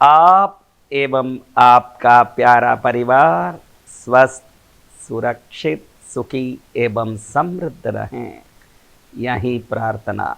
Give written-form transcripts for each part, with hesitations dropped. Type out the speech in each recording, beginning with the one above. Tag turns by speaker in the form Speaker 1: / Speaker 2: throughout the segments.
Speaker 1: आप एवं आपका प्यारा परिवार स्वस्थ, सुरक्षित, सुखी एवं समृद्ध रहें, यही प्रार्थना।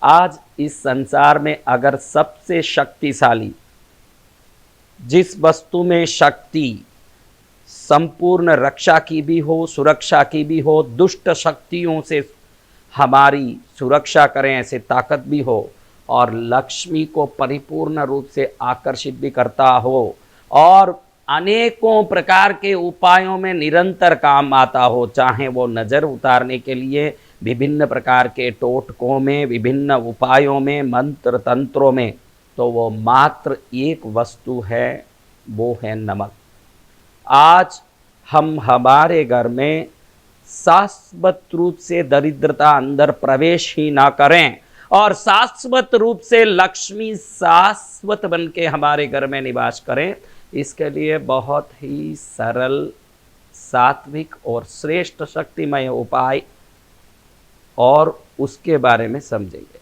Speaker 1: आज इस संसार में अगर सबसे शक्तिशाली, जिस वस्तु में शक्ति संपूर्ण रक्षा की भी हो, सुरक्षा की भी हो, दुष्ट शक्तियों से हमारी सुरक्षा करें ऐसे ताकत भी हो, और लक्ष्मी को परिपूर्ण रूप से आकर्षित भी करता हो, और अनेकों प्रकार के उपायों में निरंतर काम आता हो, चाहे वो नज़र उतारने के लिए विभिन्न प्रकार के टोटकों में, विभिन्न उपायों में, मंत्र तंत्रों में, तो वो मात्र एक वस्तु है, वो है नमक। आज हम हमारे घर में शाश्वत रूप से दरिद्रता अंदर प्रवेश ही ना करें, और शाश्वत रूप से लक्ष्मी शाश्वत बन के हमारे घर में निवास करें, इसके लिए बहुत ही सरल, सात्विक और श्रेष्ठ शक्तिमय उपाय और उसके बारे में समझेंगे।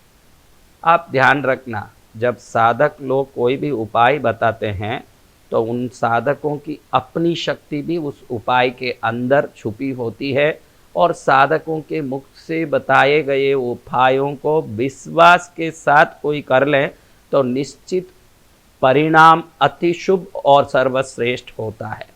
Speaker 1: आप ध्यान रखना, जब साधक लोग कोई भी उपाय बताते हैं तो उन साधकों की अपनी शक्ति भी उस उपाय के अंदर छुपी होती है, और साधकों के मुख से बताए गए उपायों को विश्वास के साथ कोई कर ले तो निश्चित परिणाम अति शुभ और सर्वश्रेष्ठ होता है।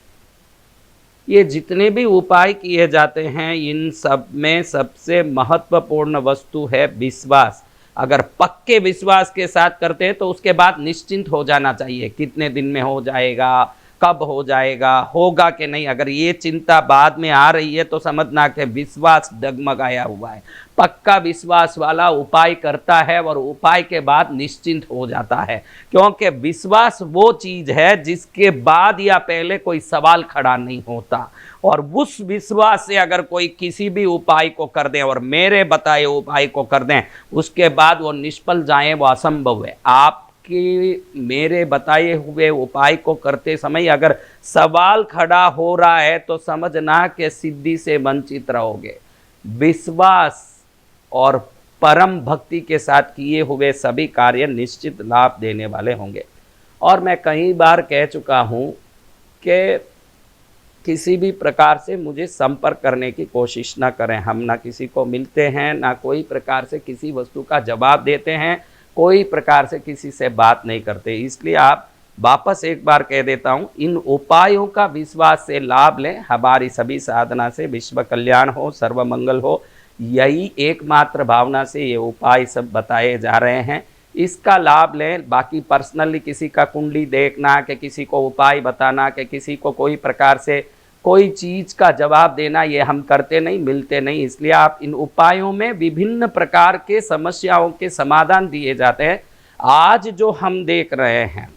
Speaker 1: ये जितने भी उपाय किए जाते हैं, इन सब में सबसे महत्वपूर्ण वस्तु है विश्वास। अगर पक्के विश्वास के साथ करते हैं तो उसके बाद निश्चिंत हो जाना चाहिए, कितने दिन में हो जाएगा, कब हो जाएगा, होगा कि नहीं। अगर ये चिंता बाद में आ रही है तो समझना कि विश्वास डगमगाया हुआ है। पक्का विश्वास वाला उपाय करता है और उपाय के बाद निश्चिंत हो जाता है, क्योंकि विश्वास वो चीज़ है जिसके बाद या पहले कोई सवाल खड़ा नहीं होता। और उस विश्वास से अगर कोई किसी भी उपाय को कर दें और मेरे बताए उपाय को कर दें, उसके बाद वो निष्फल जाएं, वो असंभव है। आपके मेरे बताए हुए उपाय को करते समय अगर सवाल खड़ा हो रहा है तो समझना कि सिद्धि से वंचित रहोगे। विश्वास और परम भक्ति के साथ किए हुए सभी कार्य निश्चित लाभ देने वाले होंगे। और मैं कई बार कह चुका हूँ कि किसी भी प्रकार से मुझे संपर्क करने की कोशिश ना करें। हम ना किसी को मिलते हैं, ना कोई प्रकार से किसी वस्तु का जवाब देते हैं, कोई प्रकार से किसी से बात नहीं करते। इसलिए आप वापस एक बार कह देता हूँ, इन उपायों का विश्वास से लाभ लें। हमारी सभी साधना से विश्व कल्याण हो, सर्व मंगल हो, यही एकमात्र भावना से ये उपाय सब बताए जा रहे हैं। इसका लाभ लें। बाकी पर्सनली किसी का कुंडली देखना, कि किसी को उपाय बताना, कि किसी को कोई प्रकार से कोई चीज़ का जवाब देना, ये हम करते नहीं, मिलते नहीं। इसलिए आप इन उपायों में विभिन्न प्रकार के समस्याओं के समाधान दिए जाते हैं। आज जो हम देख रहे हैं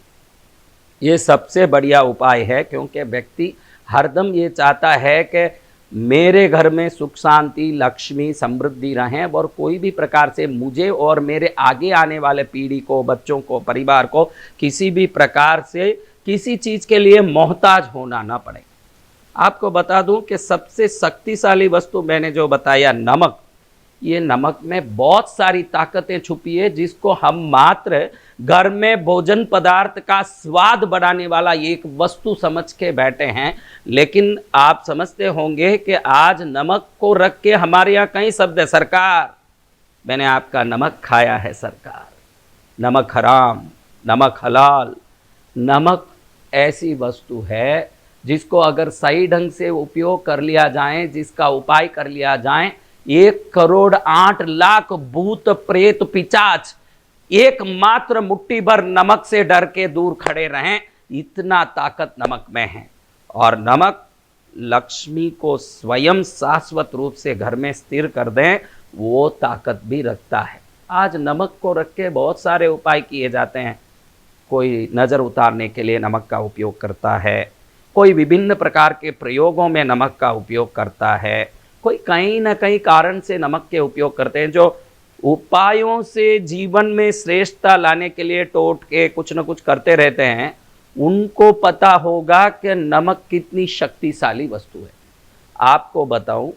Speaker 1: ये सबसे बढ़िया उपाय है, क्योंकि व्यक्ति हरदम ये चाहता है कि मेरे घर में सुख शांति लक्ष्मी समृद्धि रहें, और कोई भी प्रकार से मुझे और मेरे आगे आने वाले पीढ़ी को, बच्चों को, परिवार को किसी भी प्रकार से किसी चीज़ के लिए मोहताज होना ना पड़े। आपको बता दूं कि सबसे शक्तिशाली वस्तु मैंने जो बताया नमक, ये नमक में बहुत सारी ताकतें छुपी है, जिसको हम मात्र घर में भोजन पदार्थ का स्वाद बढ़ाने वाला एक वस्तु समझ के बैठे हैं। लेकिन आप समझते होंगे कि आज नमक को रख के हमारे यहाँ कई शब्द है, सरकार मैंने आपका नमक खाया है, सरकार नमक हराम, नमक हलाल। नमक ऐसी वस्तु है जिसको अगर सही ढंग से उपयोग कर लिया जाए, जिसका उपाय कर लिया जाए, 1,08,00,000 भूत प्रेत पिशाच एकमात्र मुट्ठी भर नमक से डर के दूर खड़े रहें, इतना ताकत नमक में है। और नमक लक्ष्मी को स्वयं शाश्वत रूप से घर में स्थिर कर दें, वो ताकत भी रखता है। आज नमक को रख के बहुत सारे उपाय किए जाते हैं। कोई नज़र उतारने के लिए नमक का उपयोग करता है, कोई विभिन्न प्रकार के प्रयोगों में नमक का उपयोग करता है, कोई कहीं ना कहीं कारण से नमक के उपयोग करते हैं। जो उपायों से जीवन में श्रेष्ठता लाने के लिए टोट के कुछ न कुछ करते रहते हैं, उनको पता होगा कि नमक कितनी शक्तिशाली वस्तु है। आपको बताऊं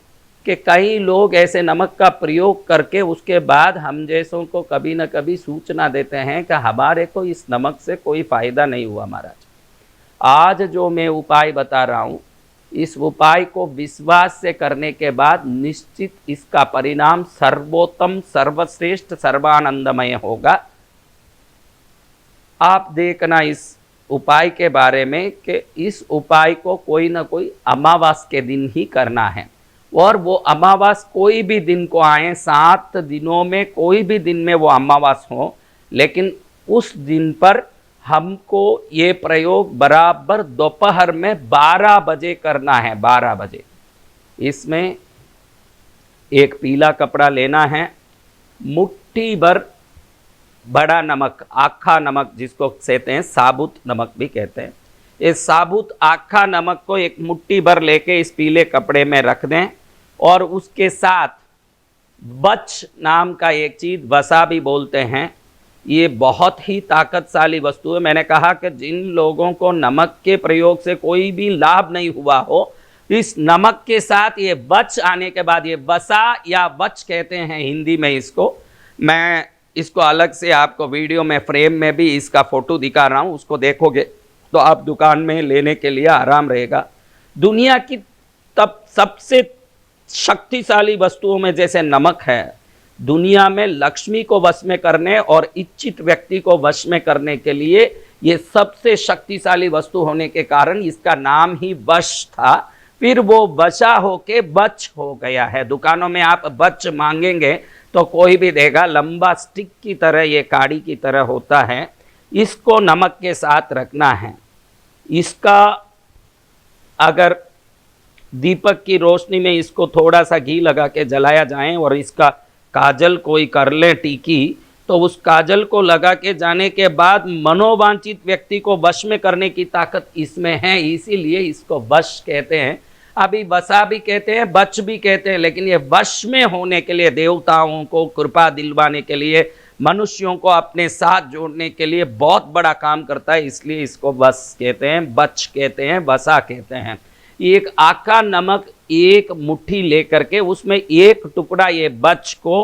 Speaker 1: कि कई लोग ऐसे नमक का प्रयोग करके उसके बाद हम जैसों को कभी न कभी सूचना देते हैं कि हमारे को इस नमक से कोई फ़ायदा नहीं हुआ महाराज। आज जो मैं उपाय बता रहा हूँ, इस उपाय को विश्वास से करने के बाद निश्चित इसका परिणाम सर्वोत्तम, सर्वश्रेष्ठ, सर्वानंदमय होगा। आप देखना इस उपाय के बारे में कि इस उपाय को कोई ना कोई अमावास के दिन ही करना है, और वो अमावास कोई भी दिन को आए, 7 दिनों में कोई भी दिन में वो अमावास हो, लेकिन उस दिन पर हमको ये प्रयोग बराबर दोपहर में 12 बजे करना है। 12 बजे इसमें एक पीला कपड़ा लेना है, मुट्ठी भर बड़ा नमक, आखा नमक जिसको कहते हैं, साबुत नमक भी कहते हैं, इस साबुत आखा नमक को एक मुट्ठी भर लेके इस पीले कपड़े में रख दें, और उसके साथ बच नाम का एक चीज़, वसा भी बोलते हैं, ये बहुत ही ताकतशाली वस्तु है। मैंने कहा कि जिन लोगों को नमक के प्रयोग से कोई भी लाभ नहीं हुआ हो, इस नमक के साथ ये बच आने के बाद, ये वसा या बच कहते हैं हिंदी में इसको, मैं इसको अलग से आपको वीडियो में फ्रेम में भी इसका फोटो दिखा रहा हूँ, उसको देखोगे तो आप दुकान में लेने के लिए आराम रहेगा। दुनिया की तब सबसे शक्तिशाली वस्तुओं में जैसे नमक है, दुनिया में लक्ष्मी को वश में करने और इच्छित व्यक्ति को वश में करने के लिए ये सबसे शक्तिशाली वस्तु होने के कारण इसका नाम ही वश था। फिर वो वशा होके बच हो गया है। दुकानों में आप बच मांगेंगे तो कोई भी देगा, लंबा स्टिक की तरह, ये काड़ी की तरह होता है। इसको नमक के साथ रखना है। इसका अगर दीपक की रोशनी में इसको थोड़ा सा घी लगा के जलाया जाए और इसका काजल कोई कर ले टीकी, तो उस काजल को लगा के जाने के बाद मनोवांछित व्यक्ति को वश में करने की ताकत इसमें है, इसीलिए इसको वश कहते हैं। अभी वसा भी कहते हैं, बच भी कहते हैं, लेकिन ये वश में होने के लिए, देवताओं को कृपा दिलवाने के लिए, मनुष्यों को अपने साथ जोड़ने के लिए बहुत बड़ा काम करता है, इसलिए इसको वश कहते हैं, बच कहते हैं, वसा कहते हैं। एक आका नमक एक मुट्ठी लेकर के उसमें एक टुकड़ा ये बच को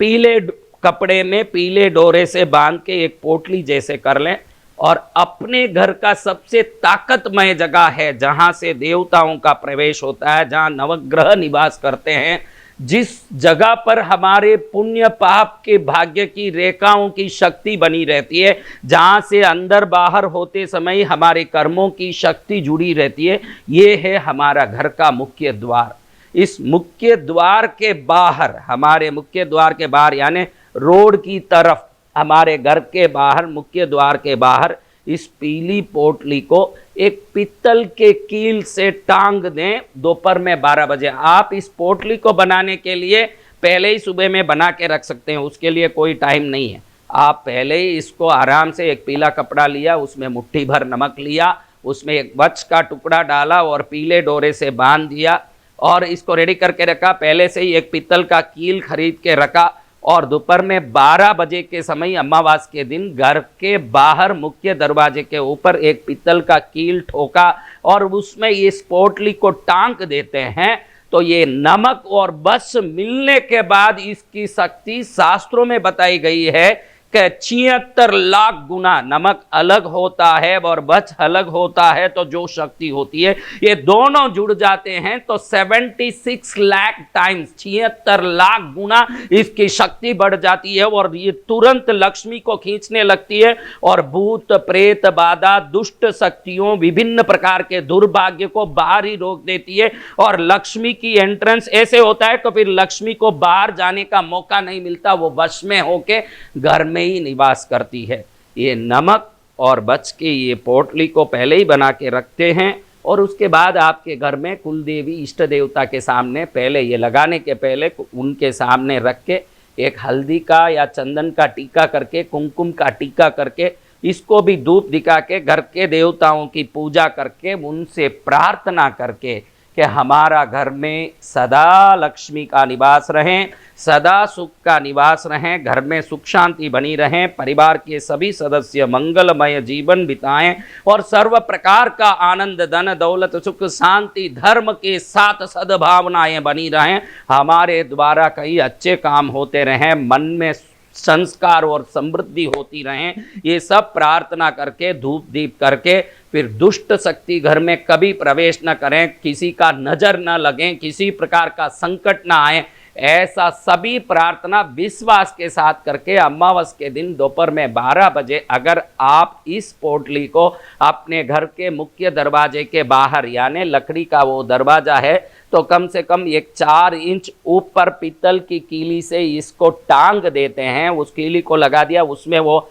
Speaker 1: पीले कपड़े में पीले डोरे से बांध के एक पोटली जैसे कर लें, और अपने घर का सबसे ताकतमय जगह है जहां से देवताओं का प्रवेश होता है, जहां नवग्रह निवास करते हैं, जिस जगह पर हमारे पुण्य पाप के भाग्य की रेखाओं की शक्ति बनी रहती है, जहां से अंदर बाहर होते समय हमारे कर्मों की शक्ति जुड़ी रहती है, ये है हमारा घर का मुख्य द्वार। इस मुख्य द्वार के बाहर, हमारे मुख्य द्वार के बाहर यानी रोड की तरफ, हमारे घर के बाहर, मुख्य द्वार के बाहर इस पीली पोटली को एक पित्तल के कील से टांग दें दोपहर में 12 बजे। आप इस पोटली को बनाने के लिए पहले ही सुबह में बना के रख सकते हैं, उसके लिए कोई टाइम नहीं है। आप पहले ही इसको आराम से, एक पीला कपड़ा लिया, उसमें मुट्ठी भर नमक लिया, उसमें एक बच का टुकड़ा डाला और पीले डोरे से बांध दिया, और इसको रेडी करके रखा। पहले से ही एक पित्तल का कील खरीद के रखा, और दोपहर में 12 बजे के समय अमावास के दिन घर के बाहर मुख्य दरवाजे के ऊपर एक पित्तल का कील ठोका और उसमें इस पोटली को टांग देते हैं। तो ये नमक और बस मिलने के बाद इसकी शक्ति शास्त्रों में बताई गई है कि 76 लाख गुना नमक अलग होता है और बच अलग होता है, तो जो शक्ति होती है ये दोनों जुड़ जाते हैं तो 76 लाख टाइम्स, 76 लाख गुना इसकी शक्ति बढ़ जाती है, और ये तुरंत लक्ष्मी को खींचने लगती है और भूत प्रेत बाधा दुष्ट शक्तियों विभिन्न प्रकार के दुर्भाग्य को बाहर ही रोक देती है, और लक्ष्मी की एंट्रेंस ऐसे होता है तो फिर लक्ष्मी को बाहर जाने का मौका नहीं मिलता, वो वश में होके घर में ही निवास करती है। ये नमक और बच के ये पोटली को पहले ही बना के रखते हैं, और उसके बाद आपके घर में कुल देवी इष्ट देवता के सामने पहले, ये लगाने के पहले उनके सामने रख के एक हल्दी का या चंदन का टीका करके, कुमकुम का टीका करके, इसको भी धूप दिखा के घर के देवताओं की पूजा करके, उनसे प्रार्थना करके कि कि हमारा घर में सदा लक्ष्मी का निवास रहें, सदा सुख का निवास रहें, घर में सुख शांति बनी रहें, परिवार के सभी सदस्य मंगलमय जीवन बिताएं और सर्व प्रकार का आनंद, धन दौलत, सुख शांति, धर्म के साथ सद्भावनाएं बनी रहें, हमारे द्वारा कई अच्छे काम होते रहें, मन में संस्कार और समृद्धि होती रहें, ये सब प्रार्थना करके धूप दीप करके फिर दुष्ट शक्ति घर में कभी प्रवेश न करें, किसी का नजर न लगे, किसी प्रकार का संकट न आए, ऐसा सभी प्रार्थना विश्वास के साथ करके अमावस के दिन दोपहर में 12 बजे अगर आप इस पोटली को अपने घर के मुख्य दरवाजे के बाहर, यानी लकड़ी का वो दरवाजा है, तो कम से कम एक 4 इंच ऊपर पीतल की कीली से इसको टांग देते हैं। उस कीली को लगा दिया, उसमें वो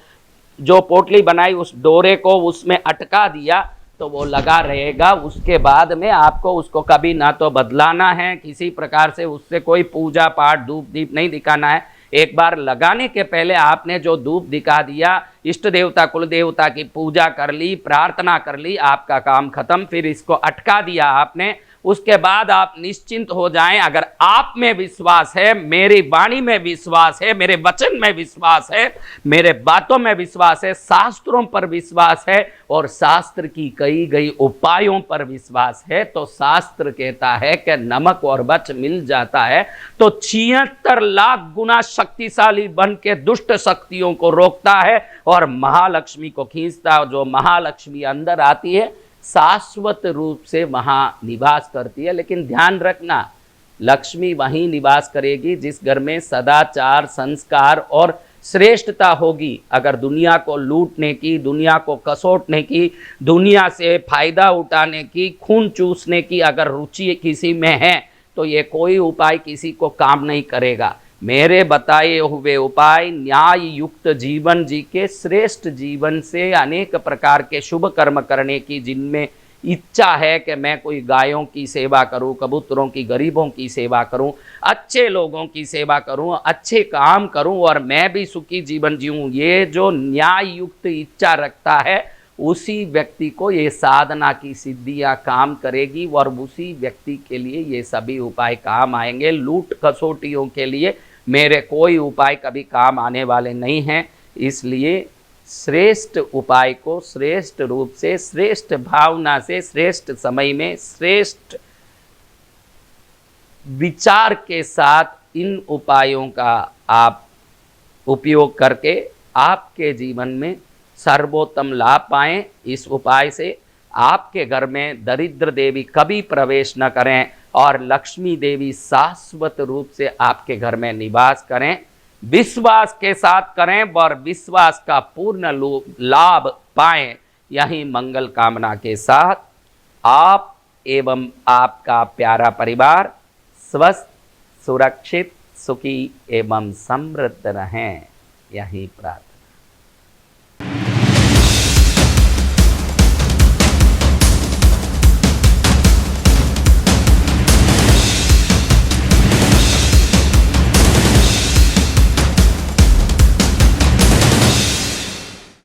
Speaker 1: जो पोटली बनाई उस डोरे को उसमें अटका दिया तो वो लगा रहेगा। उसके बाद में आपको उसको कभी ना तो बदलाना है, किसी प्रकार से उससे कोई पूजा पाठ धूप दीप नहीं दिखाना है। एक बार लगाने के पहले आपने जो धूप दिखा दिया, इष्ट देवता कुल देवता की पूजा कर ली, प्रार्थना कर ली, आपका काम खत्म। फिर इसको अटका दिया आपने, उसके बाद आप निश्चिंत हो जाएं। अगर आप में विश्वास है, मेरी वाणी में विश्वास है, मेरे वचन में विश्वास है, मेरे बातों में विश्वास है, शास्त्रों पर विश्वास है और शास्त्र की कही गई उपायों पर विश्वास है, तो शास्त्र कहता है कि नमक और बच मिल जाता है तो 76 लाख गुना शक्तिशाली बन के दुष्ट शक्तियों को रोकता है और महालक्ष्मी को खींचता है। जो महालक्ष्मी अंदर आती है शाश्वत रूप से वहाँ निवास करती है। लेकिन ध्यान रखना, लक्ष्मी वहीं निवास करेगी जिस घर में सदाचार, संस्कार और श्रेष्ठता होगी। अगर दुनिया को लूटने की, दुनिया को कसोटने की, दुनिया से फायदा उठाने की, खून चूसने की अगर रुचि किसी में है तो ये कोई उपाय किसी को काम नहीं करेगा। मेरे बताए हुए उपाय न्याय युक्त जीवन जी के, श्रेष्ठ जीवन से अनेक प्रकार के शुभ कर्म करने की जिनमें इच्छा है कि मैं कोई गायों की सेवा करूं, कबूतरों की, गरीबों की सेवा करूं, अच्छे लोगों की सेवा करूं, अच्छे काम करूं और मैं भी सुखी जीवन जीऊं, ये जो न्याय युक्त इच्छा रखता है उसी व्यक्ति को ये साधना की सिद्धियां काम करेगी और उसी व्यक्ति के लिए ये सभी उपाय काम आएंगे। लूट कसौटियों के लिए मेरे कोई उपाय कभी काम आने वाले नहीं हैं। इसलिए श्रेष्ठ उपाय को श्रेष्ठ रूप से, श्रेष्ठ भावना से, श्रेष्ठ समय में, श्रेष्ठ विचार के साथ इन उपायों का आप उपयोग करके आपके जीवन में सर्वोत्तम लाभ पाएं। इस उपाय से आपके घर में दरिद्र देवी कभी प्रवेश न करें और लक्ष्मी देवी शाश्वत रूप से आपके घर में निवास करें। विश्वास के साथ करें और विश्वास का पूर्ण लाभ पाएं। यही मंगल कामना के साथ आप एवं आपका प्यारा परिवार स्वस्थ, सुरक्षित, सुखी एवं समृद्ध रहें, यही प्रार्थना।